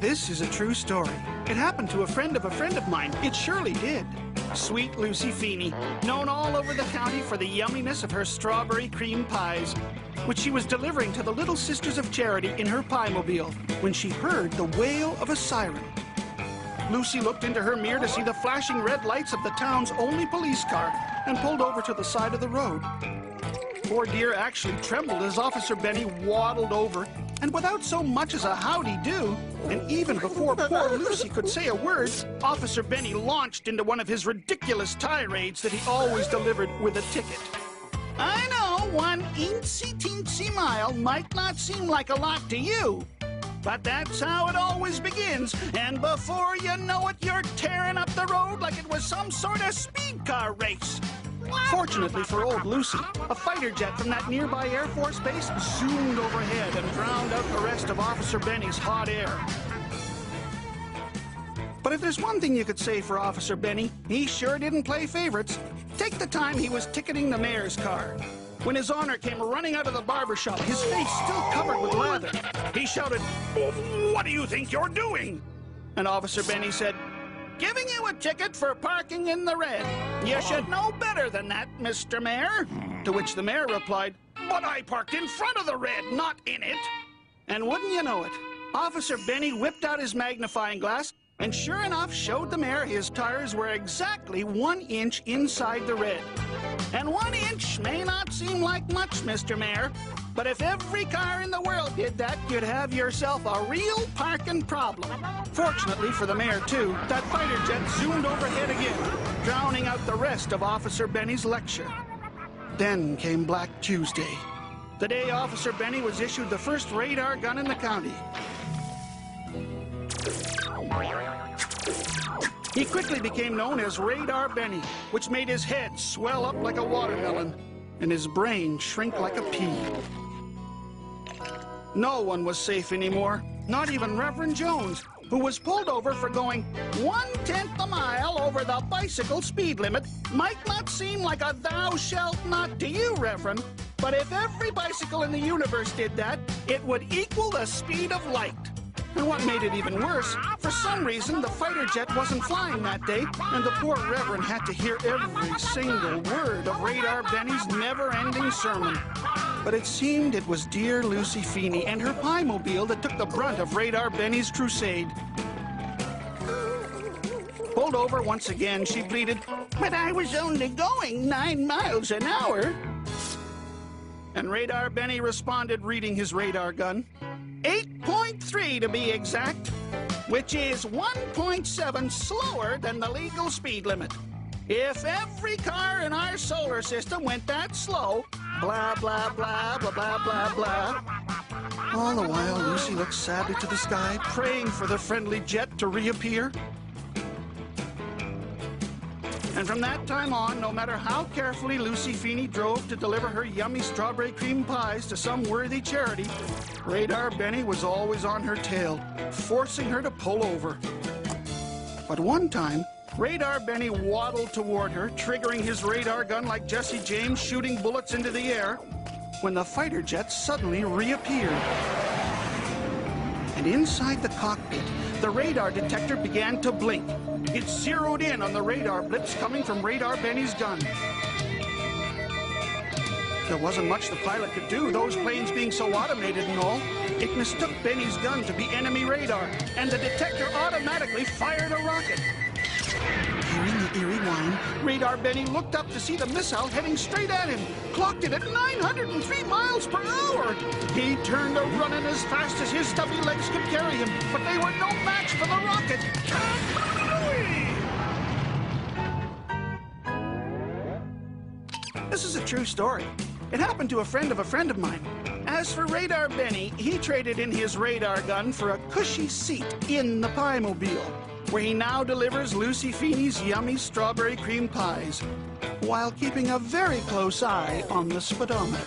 This is a true story. It happened to a friend of mine. It surely did. Sweet Lucy Feeney, known all over the county for the yumminess of her strawberry cream pies, which she was delivering to the Little Sisters of Charity in her pie-mobile when she heard the wail of a siren. Lucy looked into her mirror to see the flashing red lights of the town's only police car and pulled over to the side of the road. Poor dear actually trembled as Officer Benny waddled over, and without so much as a howdy-do, and even before poor Lucy could say a word, Officer Benny launched into one of his ridiculous tirades that he always delivered with a ticket. I know 1 eensy-teensy mile might not seem like a lot to you, but that's how it always begins, and before you know it, you're tearing up the road like it was some sort of speed car race. Fortunately for old Lucy, a fighter jet from that nearby Air Force base zoomed overhead and drowned out the rest of Officer Benny's hot air. But if there's one thing you could say for Officer Benny, he sure didn't play favorites. Take the time he was ticketing the mayor's car. When His Honor came running out of the barber shop, his face still covered with lather, he shouted, "What do you think you're doing?" And Officer Benny said, "Giving you a ticket for parking in the red. You should know better than that, Mr. Mayor." To which the mayor replied, "But I parked in front of the red, not in it." And wouldn't you know it, Officer Benny whipped out his magnifying glass and sure enough showed the mayor his tires were exactly 1 inch inside the red. And 1 inch may not seem like much, Mr. Mayor, but if every car in the world did that, you'd have yourself a real parking problem. Fortunately for the mayor, too, that fighter jet zoomed overhead again, drowning out the rest of Officer Benny's lecture. Then came Black Tuesday, the day Officer Benny was issued the first radar gun in the county. He quickly became known as Radar Benny, which made his head swell up like a watermelon and his brain shrink like a pea. No one was safe anymore, not even Reverend Jones, who was pulled over for going 1/10 a mile over the bicycle speed limit. Might not seem like a thou shalt not to you, Reverend, but if every bicycle in the universe did that, it would equal the speed of light. And what made it even worse, for some reason the fighter jet wasn't flying that day, and the poor Reverend had to hear every single word of Radar Benny's never-ending sermon. But it seemed it was dear Lucy Feeney and her pie-mobile that took the brunt of Radar Benny's crusade. Pulled over once again, she pleaded, "But I was only going 9 miles an hour." And Radar Benny responded, reading his radar gun, 8.3 to be exact, which is 1.7 slower than the legal speed limit. If every car in our solar system went that slow, blah, blah, blah, blah, blah, blah, blah. All the while, Lucy looked sadly to the sky, praying for the friendly jet to reappear. And from that time on, no matter how carefully Lucy Feeney drove to deliver her yummy strawberry cream pies to some worthy charity, Radar Benny was always on her tail, forcing her to pull over. But one time, Radar Benny waddled toward her, triggering his radar gun like Jesse James shooting bullets into the air, when the fighter jet suddenly reappeared. And inside the cockpit, the radar detector began to blink. It zeroed in on the radar blips coming from Radar Benny's gun. There wasn't much the pilot could do, those planes being so automated and all. It mistook Benny's gun to be enemy radar, and the detector automatically fired a rocket. Hearing the eerie whine, Radar Benny looked up to see the missile heading straight at him, clocked it at 903 miles per hour. He turned to running as fast as his stubby legs could carry him, but they were no match for the rocket. This is a true story. It happened to a friend of mine. As for Radar Benny, he traded in his radar gun for a cushy seat in the pie-mobile, where he now delivers Lucy Feeney's yummy strawberry cream pies, while keeping a very close eye on the speedometer.